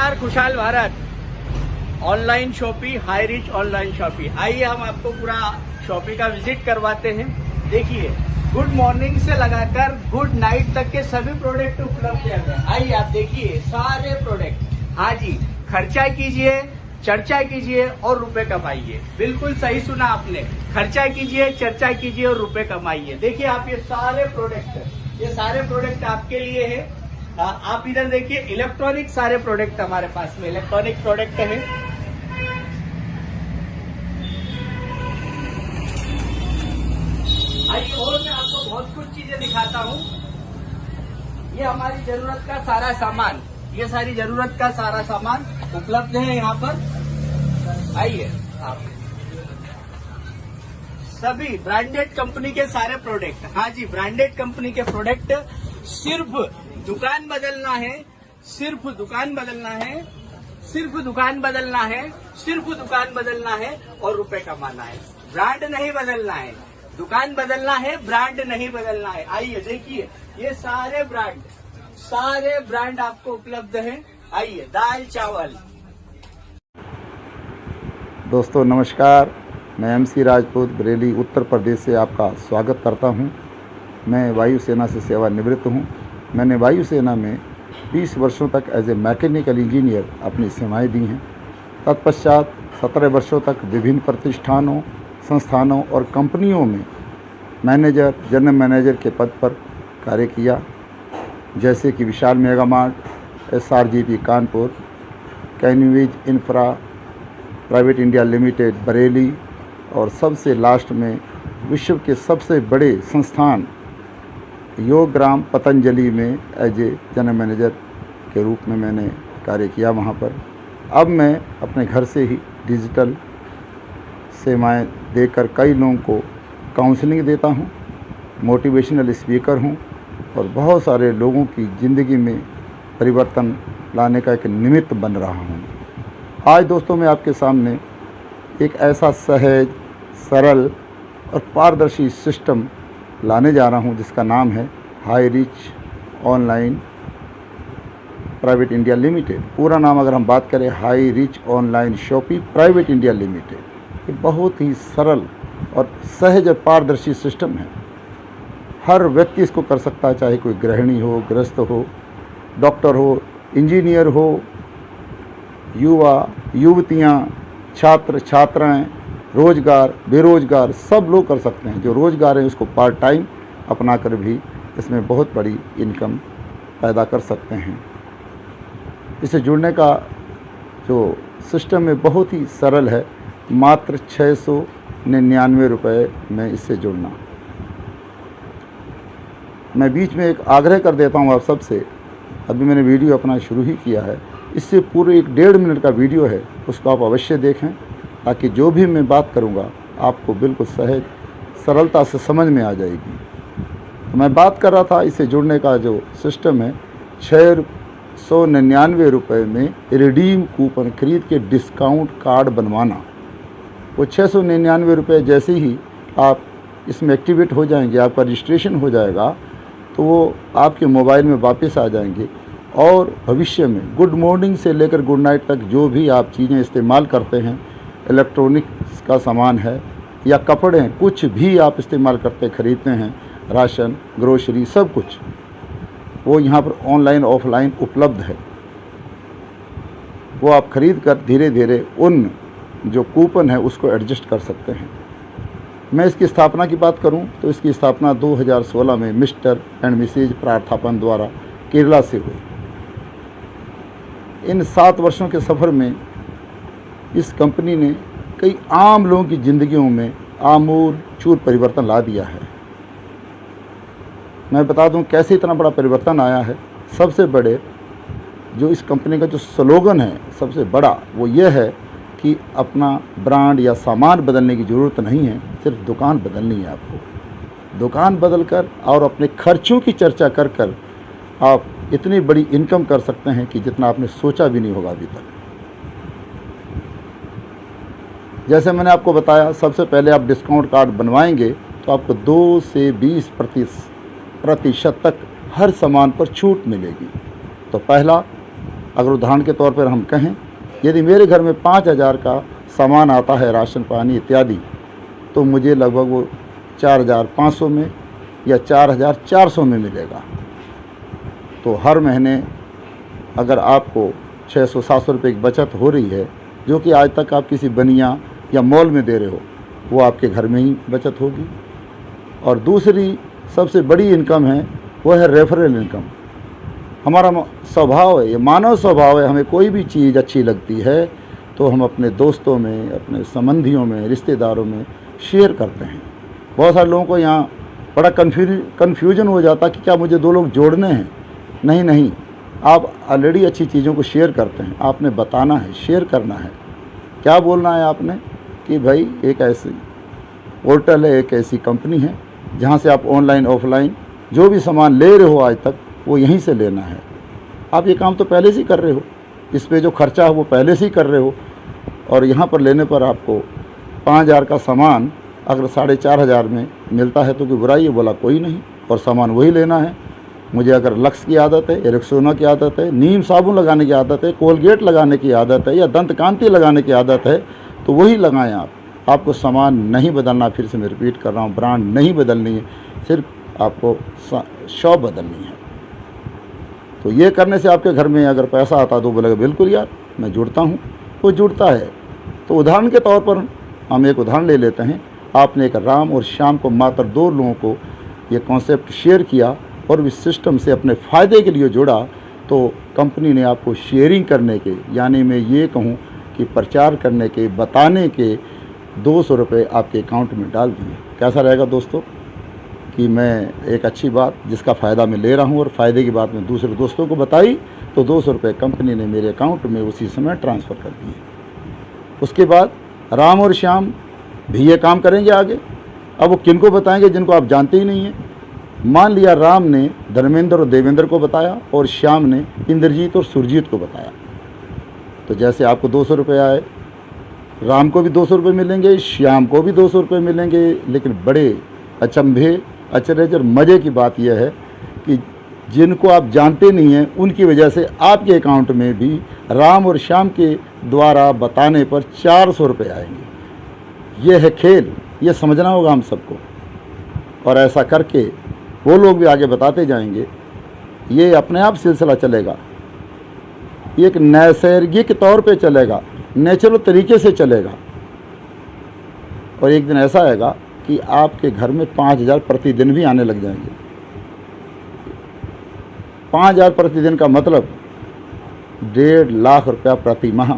नमस्कार, खुशहाल Bharat. Online shoppe, hi rich online shoppe. आइए हम आपको पूरा शॉपी का विजिट करवाते हैं। देखिए, गुड मॉर्निंग से लगाकर गुड नाइट तक के सभी प्रोडक्ट उपलब्ध हैं। आइए आप देखिए सारे प्रोडक्ट। हाँ जी, खर्चा कीजिए, चर्चा कीजिए और रुपए कमाइए। बिल्कुल सही सुना आपने, खर्चा कीजिए, चर्चा कीजिए और रुपए कमाइए। देखिए आप ये सारे प्रोडक्ट आपके लिए है। आप इधर देखिए, इलेक्ट्रॉनिक सारे प्रोडक्ट हमारे पास में इलेक्ट्रॉनिक प्रोडक्ट है। आइए और मैं आपको बहुत कुछ चीजें दिखाता हूँ। ये हमारी जरूरत का सारा सामान, ये सारी जरूरत का सारा सामान उपलब्ध है यहाँ पर। आइए आप, सभी ब्रांडेड कंपनी के सारे प्रोडक्ट। हाँ जी, ब्रांडेड कंपनी के प्रोडक्ट। सिर्फ दुकान बदलना है, सिर्फ दुकान बदलना है, सिर्फ दुकान बदलना है, सिर्फ दुकान बदलना है और रुपए कमाना है। ब्रांड नहीं बदलना है, दुकान बदलना है, ब्रांड नहीं बदलना है। आइए देखिए, ये सारे ब्रांड आपको उपलब्ध हैं। आइए, दाल चावल। दोस्तों नमस्कार, मैं MC राजपूत बरेली उत्तर प्रदेश से आपका स्वागत करता हूं। मैं वायुसेना से सेवानिवृत्त हूं। मैंने वायुसेना में 20 वर्षों तक एज ए मैकेनिकल इंजीनियर अपनी सेवाएं दी हैं। तत्पश्चात 17 वर्षों तक विभिन्न प्रतिष्ठानों, संस्थानों और कंपनियों में मैनेजर, जनरल मैनेजर के पद पर कार्य किया, जैसे कि Vishal mega mart, SRGP Kanpur, Kanvij infra private India limited Bareilly और सबसे लास्ट में विश्व के सबसे बड़े संस्थान योगग्राम पतंजलि में एज ए जनरल मैनेजर के रूप में मैंने कार्य किया वहाँ पर। अब मैं अपने घर से ही डिजिटल सेवाएं देकर कई लोगों को काउंसलिंग देता हूँ, मोटिवेशनल स्पीकर हूँ और बहुत सारे लोगों की ज़िंदगी में परिवर्तन लाने का एक निमित्त बन रहा हूँ। आज दोस्तों मैं आपके सामने एक ऐसा सहज, सरल और पारदर्शी सिस्टम लाने जा रहा हूँ जिसका नाम है hi rich online private India limited. पूरा नाम अगर हम बात करें, hi rich online shoppe private India limited. ये बहुत ही सरल और सहज और पारदर्शी सिस्टम है। हर व्यक्ति इसको कर सकता है, चाहे कोई गृहिणी हो, गृहस्थ हो, डॉक्टर हो, इंजीनियर हो, युवा, युवतियाँ, छात्र, छात्राएँ, रोजगार, बेरोजगार, सब लोग कर सकते हैं। जो रोजगार है उसको पार्ट टाइम अपना कर भी इसमें बहुत बड़ी इनकम पैदा कर सकते हैं। इसे जुड़ने का जो सिस्टम है बहुत ही सरल है। मात्र 699 रुपये में इससे जुड़ना। मैं बीच में एक आग्रह कर देता हूँ आप सबसे, अभी मैंने वीडियो अपना शुरू ही किया है, इससे पूरे 1.5 मिनट का वीडियो है, उसको आप अवश्य देखें ताकि जो भी मैं बात करूंगा आपको बिल्कुल सहज सरलता से समझ में आ जाएगी। तो मैं बात कर रहा था इसे जुड़ने का जो सिस्टम है, 699 रुपये में रिडीम कूपन खरीद के डिस्काउंट कार्ड बनवाना। वो 699 रुपये जैसे ही आप इसमें एक्टिवेट हो जाएंगे, आपका रजिस्ट्रेशन हो जाएगा, तो वो आपके मोबाइल में वापस आ जाएंगे और भविष्य में गुड मॉर्निंग से लेकर गुड नाइट तक जो भी आप चीज़ें इस्तेमाल करते हैं, इलेक्ट्रॉनिक्स का सामान है या कपड़े हैं, कुछ भी आप इस्तेमाल करते खरीदते हैं, राशन, ग्रोसरी, सब कुछ वो यहाँ पर ऑनलाइन ऑफलाइन उपलब्ध है। वो आप खरीद कर धीरे धीरे उन जो कूपन है उसको एडजस्ट कर सकते हैं। मैं इसकी स्थापना की बात करूं तो इसकी स्थापना 2016 में मिस्टर एंड मिसेज प्रार्थापन द्वारा केरला से हुई। इन 7 वर्षों के सफ़र में इस कंपनी ने कई आम लोगों की ज़िंदगियों में आमूल चूर परिवर्तन ला दिया है। मैं बता दूं कैसे इतना बड़ा परिवर्तन आया है। सबसे बड़े जो इस कंपनी का जो स्लोगन है सबसे बड़ा, वो ये है कि अपना ब्रांड या सामान बदलने की ज़रूरत नहीं है, सिर्फ दुकान बदलनी है आपको। दुकान बदलकर और अपने खर्चों की चर्चा कर कर आप इतनी बड़ी इनकम कर सकते हैं कि जितना आपने सोचा भी नहीं होगा अभी तक। जैसे मैंने आपको बताया, सबसे पहले आप डिस्काउंट कार्ड बनवाएंगे तो आपको 2 से 20% तक हर सामान पर छूट मिलेगी। तो पहला, अगर उदाहरण के तौर पर हम कहें, यदि मेरे घर में 5,000 का सामान आता है, राशन पानी इत्यादि, तो मुझे लगभग वो 4,500 में या 4,400 में मिलेगा। तो हर महीने अगर आपको 600-700 रुपये की बचत हो रही है, जो कि आज तक आप किसी बनिया या मॉल में दे रहे हो, वो आपके घर में ही बचत होगी। और दूसरी सबसे बड़ी इनकम है, वो है रेफरल इनकम। हमारा स्वभाव है, ये मानव स्वभाव है, हमें कोई भी चीज़ अच्छी लगती है तो हम अपने दोस्तों में, अपने संबंधियों में, रिश्तेदारों में शेयर करते हैं। बहुत सारे लोगों को यहाँ बड़ा कन्फ्यूजन हो जाता कि क्या मुझे 2 लोग जोड़ने हैं। नहीं, आप ऑलरेडी अच्छी चीज़ों को शेयर करते हैं, आपने बताना है, शेयर करना है। क्या बोलना है आपने कि भाई एक ऐसी पोर्टल है, एक ऐसी कंपनी है जहाँ से आप ऑनलाइन ऑफलाइन जो भी सामान ले रहे हो आज तक, वो यहीं से लेना है। आप ये काम तो पहले से ही कर रहे हो, इस पे जो खर्चा है वो पहले से ही कर रहे हो, और यहाँ पर लेने पर आपको 5,000 का सामान अगर 4,500 में मिलता है तो कोई बुराई है? बोला कोई नहीं, और सामान वही लेना है। मुझे अगर लक्स की आदत है, रेक्सोना की आदत है, नीम साबुन लगाने की आदत है, कोलगेट लगाने की आदत है, या दंत कांति लगाने की आदत है, तो वही लगाएं आप। आपको सामान नहीं बदलना, फिर से मैं रिपीट कर रहा हूँ, ब्रांड नहीं बदलनी है, सिर्फ आपको शॉप बदलनी है। तो ये करने से आपके घर में अगर पैसा आता तो बोलेगा बिल्कुल यार मैं जुड़ता हूँ, वो जुड़ता है। तो उदाहरण के तौर पर हम एक उदाहरण ले लेते हैं। आपने एक राम और श्याम को, मात्र 2 लोगों को ये कॉन्सेप्ट शेयर किया और इस सिस्टम से अपने फ़ायदे के लिए जुड़ा, तो कंपनी ने आपको शेयरिंग करने के, यानी मैं ये कहूँ कि प्रचार करने के, बताने के 200 रुपये आपके अकाउंट में डाल दिए। कैसा रहेगा दोस्तों कि मैं एक अच्छी बात जिसका फ़ायदा मैं ले रहा हूँ और फ़ायदे की बात मैं दूसरे दोस्तों को बताई, तो 200 रुपये कंपनी ने मेरे अकाउंट में उसी समय ट्रांसफ़र कर दिए। उसके बाद राम और श्याम भी ये काम करेंगे आगे। अब वो किन को बताएंगे? जिनको आप जानते ही नहीं हैं। मान लिया राम ने धर्मेंद्र और देवेंद्र को बताया और श्याम ने इंद्रजीत और सुरजीत को बताया, तो जैसे आपको 200 रुपये आए, राम को भी 200 रुपये मिलेंगे, श्याम को भी 200 रुपये मिलेंगे। लेकिन बड़े अचंभे, अचरज और मज़े की बात यह है कि जिनको आप जानते नहीं हैं उनकी वजह से आपके अकाउंट में भी राम और श्याम के द्वारा बताने पर 400 रुपये आएंगे। ये है खेल, ये समझना होगा हम सबको, और ऐसा करके वो लोग भी आगे बताते जाएंगे। ये अपने आप सिलसिला चलेगा, एक नैसर्गिक तौर पे चलेगा, नेचुरल तरीके से चलेगा, और एक दिन ऐसा आएगा कि आपके घर में 5,000 प्रतिदिन भी आने लग जाएंगे। 5,000 प्रतिदिन का मतलब 1.5 लाख रुपया प्रति माह।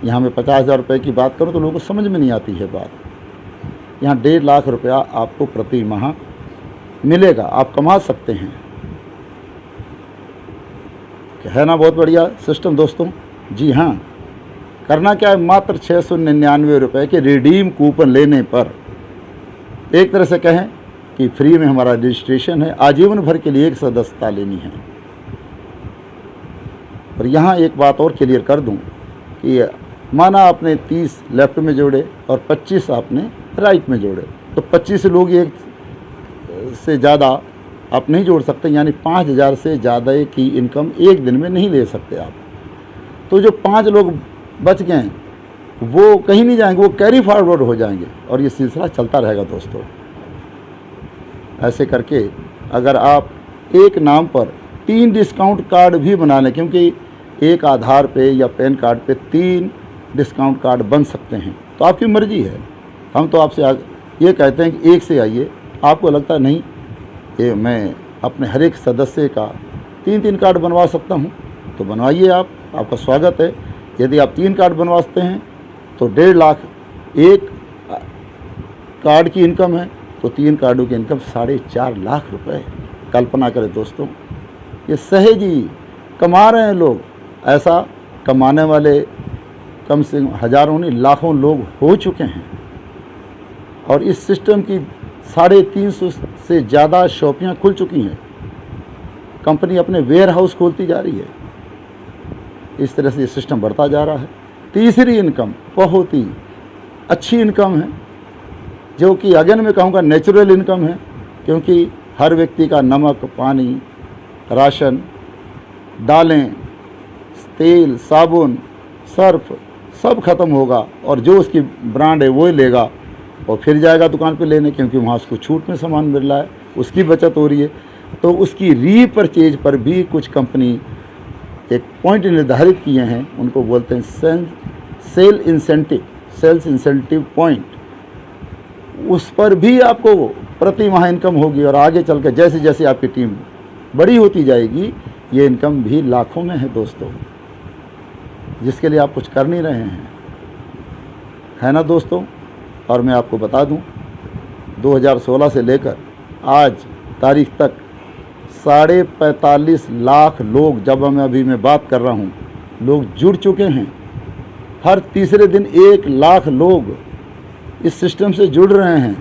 यहाँ मैं 50,000 रुपये की बात करूँ तो लोगों को समझ में नहीं आती है बात। यहाँ 1.5 लाख रुपया आपको प्रति माह मिलेगा, आप कमा सकते हैं। है ना बहुत बढ़िया सिस्टम दोस्तों? जी हाँ। करना क्या है? मात्र 699 रुपये के रिडीम कूपन लेने पर, एक तरह से कहें कि फ्री में हमारा रजिस्ट्रेशन है, आजीवन भर के लिए एक सदस्यता लेनी है। और यहाँ एक बात और क्लियर कर दूं कि माना आपने 30 लेफ्ट में जोड़े और 25 आपने राइट में जोड़े, तो 25 लोग एक से ज़्यादा आप नहीं जोड़ सकते, यानी 5,000 से ज़्यादा की इनकम एक दिन में नहीं ले सकते आप। तो जो 5 लोग बच गए वो कहीं नहीं जाएंगे, वो कैरी फॉरवर्ड हो जाएंगे, और ये सिलसिला चलता रहेगा दोस्तों। ऐसे करके अगर आप एक नाम पर 3 डिस्काउंट कार्ड भी बना लें, क्योंकि एक आधार पे या पैन कार्ड पे 3 डिस्काउंट कार्ड बन सकते हैं, तो आपकी मर्ज़ी है। हम तो आपसे ये कहते हैं कि एक से आइए। आपको लगता है नहीं ये मैं अपने हर एक सदस्य का 3-3 कार्ड बनवा सकता हूँ, तो बनवाइए आप, आपका स्वागत है। यदि आप 3 कार्ड बनवाते हैं तो 1.5 लाख एक कार्ड की इनकम है, तो 3 कार्डों की इनकम 4.5 लाख रुपए। कल्पना करें दोस्तों, ये सहज ही कमा रहे हैं लोग। ऐसा कमाने वाले कम से कम हज़ारों नहीं लाखों लोग हो चुके हैं, और इस सिस्टम की 350 से ज़्यादा शॉपियाँ खुल चुकी हैं। कंपनी अपने वेयर हाउस खोलती जा रही है। इस तरह से ये सिस्टम बढ़ता जा रहा है। तीसरी इनकम बहुत ही अच्छी इनकम है, जो कि अगेन मैं कहूँगा नेचुरल इनकम है, क्योंकि हर व्यक्ति का नमक, पानी, राशन, दालें, तेल, साबुन, सर्फ सब खत्म होगा और जो उसकी ब्रांड है वो ही लेगा और फिर जाएगा दुकान पे लेने, क्योंकि वहाँ उसको छूट में सामान मिल रहा है, उसकी बचत हो रही है। तो उसकी रीपरचेज पर भी कुछ कंपनी एक पॉइंट निर्धारित किए हैं, उनको बोलते हैं सेल्स इंसेंटिव पॉइंट। उस पर भी आपको प्रति माह इनकम होगी और आगे चल कर जैसे जैसे आपकी टीम बड़ी होती जाएगी ये इनकम भी लाखों में है दोस्तों, जिसके लिए आप कुछ कर नहीं रहे हैं, है ना दोस्तों। और मैं आपको बता दूं 2016 से लेकर आज तारीख तक 45.5 लाख लोग, जब मैं बात कर रहा हूँ, लोग जुड़ चुके हैं। हर तीसरे दिन 1 लाख लोग इस सिस्टम से जुड़ रहे हैं।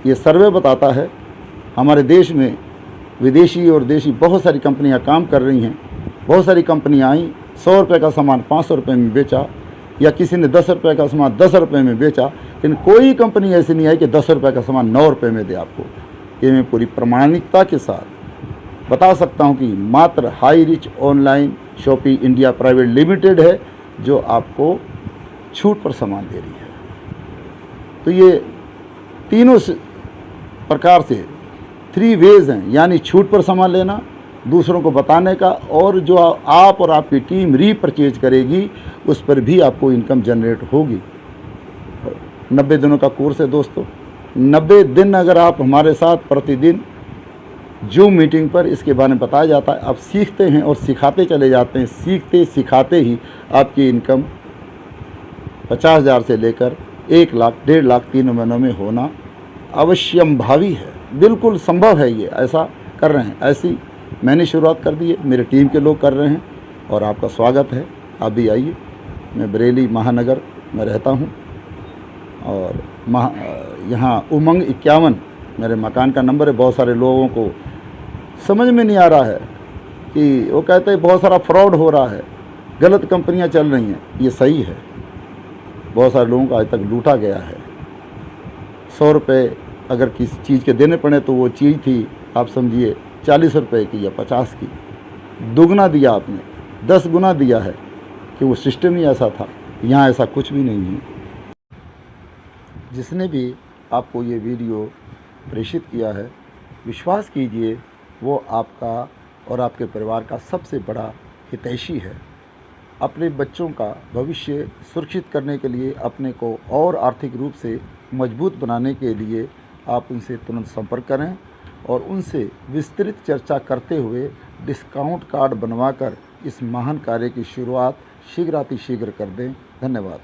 ये सर्वे बताता है हमारे देश में विदेशी और देशी बहुत सारी कंपनियां काम कर रही हैं। बहुत सारी कंपनियां आई, 100 रुपये का सामान 500 रुपये में बेचा, या किसी ने 10 रुपये का सामान 10 रुपये में बेचा, लेकिन कोई कंपनी ऐसी नहीं आई कि 10 रुपये का सामान 9 रुपये में दे आपको। ये मैं पूरी प्रामाणिकता के साथ बता सकता हूँ कि मात्र high rich online shopping India private limited है जो आपको छूट पर सामान दे रही है। तो ये तीनों प्रकार से 3 वेज हैं, यानी छूट पर सामान लेना, दूसरों को बताने का, और जो आप और आपकी टीम रीपरचेज करेगी उस पर भी आपको इनकम जनरेट होगी। 90 दिनों का कोर्स है दोस्तों। 90 दिन अगर आप हमारे साथ प्रतिदिन जूम मीटिंग पर इसके बारे में बताया जाता है, आप सीखते हैं और सिखाते चले जाते हैं। सीखते सिखाते ही आपकी इनकम 50,000 से लेकर 1 लाख, 1.5 लाख 3 महीनों में होना अवश्यंभावी है, बिल्कुल संभव है। ये ऐसा कर रहे हैं, ऐसी मैंने शुरुआत कर दी है, मेरे टीम के लोग कर रहे हैं और आपका स्वागत है। आप भी आइए। मैं बरेली महानगर में रहता हूँ और यहाँ उमंग 51 मेरे मकान का नंबर है। बहुत सारे लोगों को समझ में नहीं आ रहा है कि वो कहते हैं बहुत सारा फ्रॉड हो रहा है, गलत कंपनियाँ चल रही हैं। ये सही है, बहुत सारे लोगों को आज तक लूटा गया है। 100 रुपये अगर किसी चीज़ के देने पड़े तो वो चीज़ थी, आप समझिए 40 रुपये की या 50 की, दुगना दिया आपने, 10 गुना दिया है, कि वो सिस्टम ही ऐसा था। यहाँ ऐसा कुछ भी नहीं है। जिसने भी आपको ये वीडियो प्रेषित किया है, विश्वास कीजिए वो आपका और आपके परिवार का सबसे बड़ा हितैषी है। अपने बच्चों का भविष्य सुरक्षित करने के लिए, अपने को और आर्थिक रूप से मजबूत बनाने के लिए आप उनसे तुरंत संपर्क करें और उनसे विस्तृत चर्चा करते हुए डिस्काउंट कार्ड बनवाकर इस महान कार्य की शुरुआत शीघ्रातिशीघ्र कर दें। धन्यवाद।